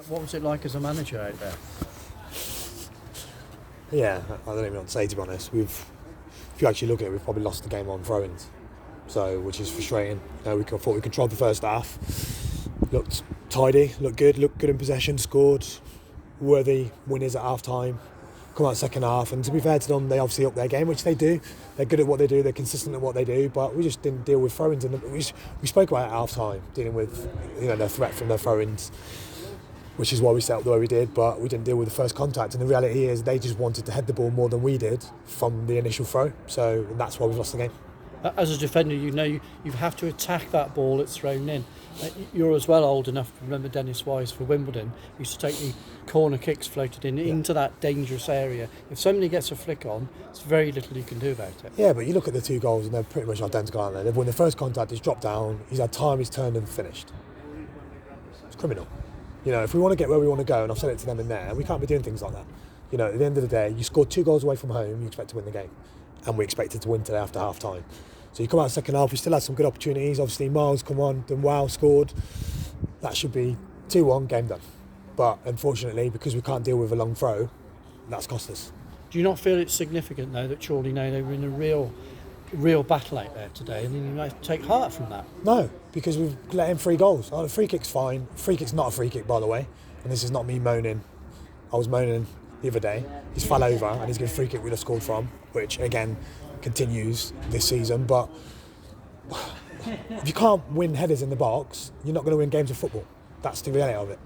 What was it like as a manager out there? Yeah, I don't even know what to say, to be honest. If you actually look at it, we've probably lost the game on throw-ins, which is frustrating. We thought we controlled the first half, looked tidy, looked good in possession, scored worthy winners at half-time, come out second half, and to be fair to them, they obviously up their game, which they do. They're good at what they do, they're consistent at what they do, but we just didn't deal with throw-ins. And we spoke about it at half-time, dealing with the threat from their throw-ins, which is why we set up the way we did, but we didn't deal with the first contact. And the reality is they just wanted to head the ball more than we did from the initial throw. So that's why we've lost the game. As a defender, you have to attack that ball that's thrown in. You're as well old enough to remember Dennis Wise for Wimbledon. He used to take the corner kicks floated into that dangerous area. If somebody gets a flick on, there's very little you can do about it. Yeah, but you look at the two goals and they're pretty much identical, aren't they? They've won the first contact, he's dropped down, he's had time, he's turned and finished. It's criminal. If we want to get where we want to go, and I've said it to them in there, we can't be doing things like that. At the end of the day, you scored 2 goals away from home, you expect to win the game. And we expected to win today after half-time. So you come out second half, we still had some good opportunities. Obviously, Miles come on, done well, scored. That should be 2-1, game done. But unfortunately, because we can't deal with a long throw, that's cost us. Do you not feel it's significant, though, that Chorley know they were in a real battle out there today, and then you might take heart from that? No, because we've let in 3 goals. The free kick's fine. Free kick's not a free kick, by the way. And this is not me moaning. I was moaning the other day. He's fell over and he's given a free kick we'd have scored from, which again continues this season. But if you can't win headers in the box, you're not going to win games of football. That's the reality of it.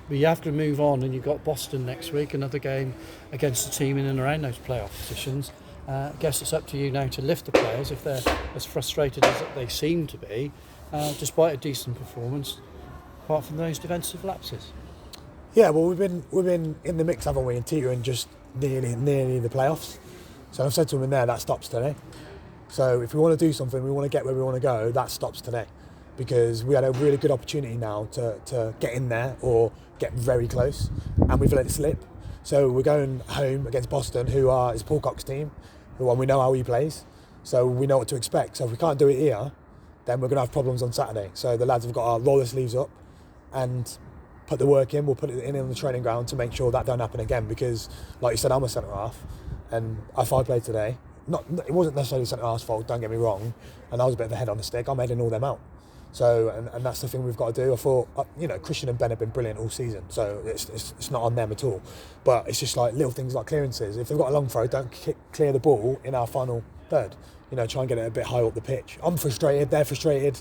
But you have to move on, and you've got Boston next week, another game against a team in and around those playoff positions. I guess it's up to you now to lift the players if they're as frustrated as they seem to be, despite a decent performance, apart from those defensive lapses. Yeah, well, we've been in the mix, haven't we, and teetering just nearly the playoffs. So I've said to them in there, that stops today. So if we want to do something, we want to get where we want to go, that stops today. Because we had a really good opportunity now to get in there or get very close, and we've let it slip. So we're going home against Boston, who is Paul Cox's team, and we know how he plays, so we know what to expect. So if we can't do it here, then we're going to have problems on Saturday. So the lads have got to roll their sleeves up and put the work in. We'll put it in on the training ground to make sure that don't happen again, because, like you said, I'm a centre-half, and if I played today, it wasn't necessarily centre-half's fault, don't get me wrong, and I was a bit of a head on the stick, I'm heading all them out. So, and that's the thing we've got to do. I thought, Christian and Ben have been brilliant all season, so it's not on them at all. But it's just like little things like clearances. If they've got a long throw, don't clear the ball in our final third. Try and get it a bit higher up the pitch. I'm frustrated, they're frustrated,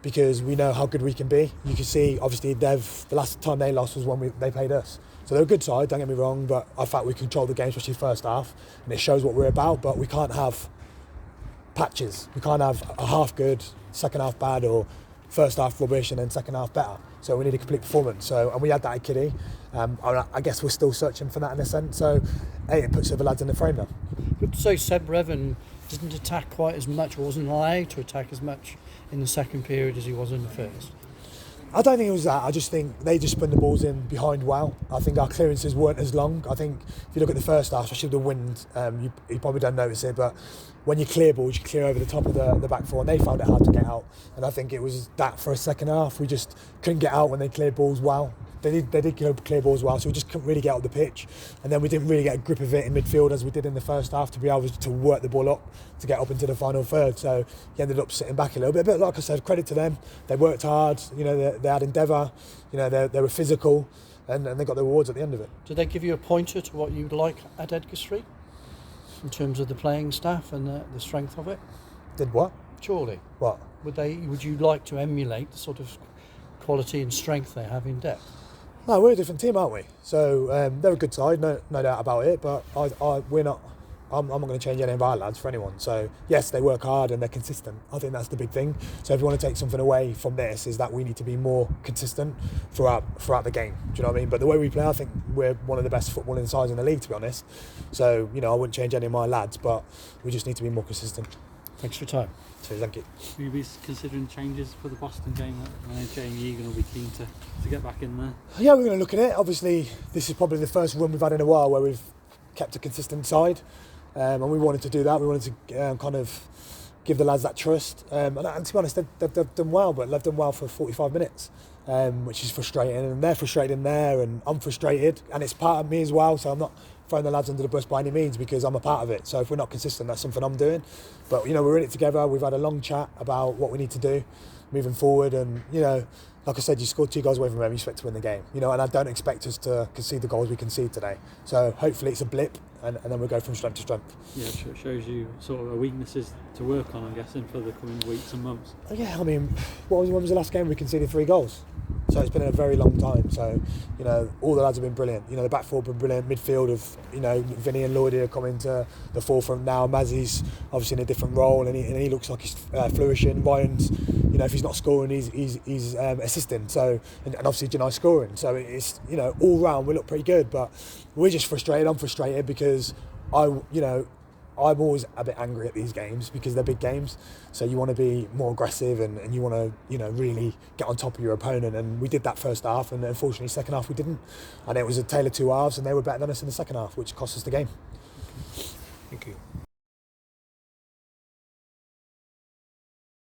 because we know how good we can be. You can see, obviously, the last time they lost was when they played us. So they're a good side, don't get me wrong, but I thought we controlled the game, especially the first half, and it shows what we're about, but we can't have patches. We can't have a half good, second half bad, or first half rubbish and then second half better. So we need a complete performance. And we had that at Kiddie. I guess we're still searching for that in a sense. So it puts the lads in the frame now. Good to say Seb Revan didn't attack quite as much, or wasn't allowed to attack as much in the second period as he was in the first. I don't think it was that. I just think they just spun the balls in behind well. I think our clearances weren't as long. I think if you look at the first half, especially the wind, you probably don't notice it, but when you clear balls, you clear over the top of the back four, and they found it hard to get out. And I think it was that for a second half. We just couldn't get out when they cleared balls well. They did clear balls well, so we just couldn't really get up the pitch. And then we didn't really get a grip of it in midfield as we did in the first half to be able to work the ball up to get up into the final third. So he ended up sitting back a little bit. A bit like I said, credit to them. They worked hard. They had endeavour. They were physical, and they got the rewards at the end of it. Did they give you a pointer to what you'd like at Edgar Street in terms of the playing staff and the strength of it? Did what? Chorley. What? Would you like to emulate the sort of quality and strength they have in depth? No, we're a different team, aren't we? So they're a good side, no doubt about it. But we're not. I'm not going to change any of our lads for anyone. So yes, they work hard and they're consistent. I think that's the big thing. So if you want to take something away from this, is that we need to be more consistent throughout the game. Do you know what I mean? But the way we play, I think we're one of the best footballing sides in the league, to be honest. So I wouldn't change any of my lads, but we just need to be more consistent. Thanks for your time. So thank you. Will you be considering changes for the Boston game? I know Jamie Egan will be keen to get back in there. Yeah, we're going to look at it. Obviously, this is probably the first run we've had in a while where we've kept a consistent side, and we wanted to do that. We wanted to give the lads that trust. And to be honest, they've done well, but they've done well for 45 minutes, which is frustrating. And they're frustrated in there, and I'm frustrated, and it's part of me as well. So I'm not throwing the lads under the bus by any means, because I'm a part of it. So if we're not consistent, that's something I'm doing. But we're in it together. We've had a long chat about what we need to do moving forward, and like I said, you scored 2 goals away from them, you expect to win the game. And I don't expect us to concede the goals we concede today. So hopefully it's a blip, and then we'll go from strength to strength. Yeah, it shows you sort of weaknesses to work on, I'm guessing, for the coming weeks and months. Yeah, I mean, when was the last game we conceded 3 goals? So it's been a very long time. So, all the lads have been brilliant. The back four have been brilliant. Midfield of, Vinny and Lloyd are coming to the forefront now. Mazzy's obviously in a different role, and he looks like he's flourishing. Ryan's, if he's not scoring, he's assisting. So, and obviously Janai's scoring. So it's, all round we look pretty good. But we're just frustrated. I'm frustrated because I'm always a bit angry at these games because they're big games. So you want to be more aggressive and you want to, really get on top of your opponent. And we did that first half, and unfortunately second half we didn't. And it was a tale of 2 halves, and they were better than us in the second half, which cost us the game. Thank you.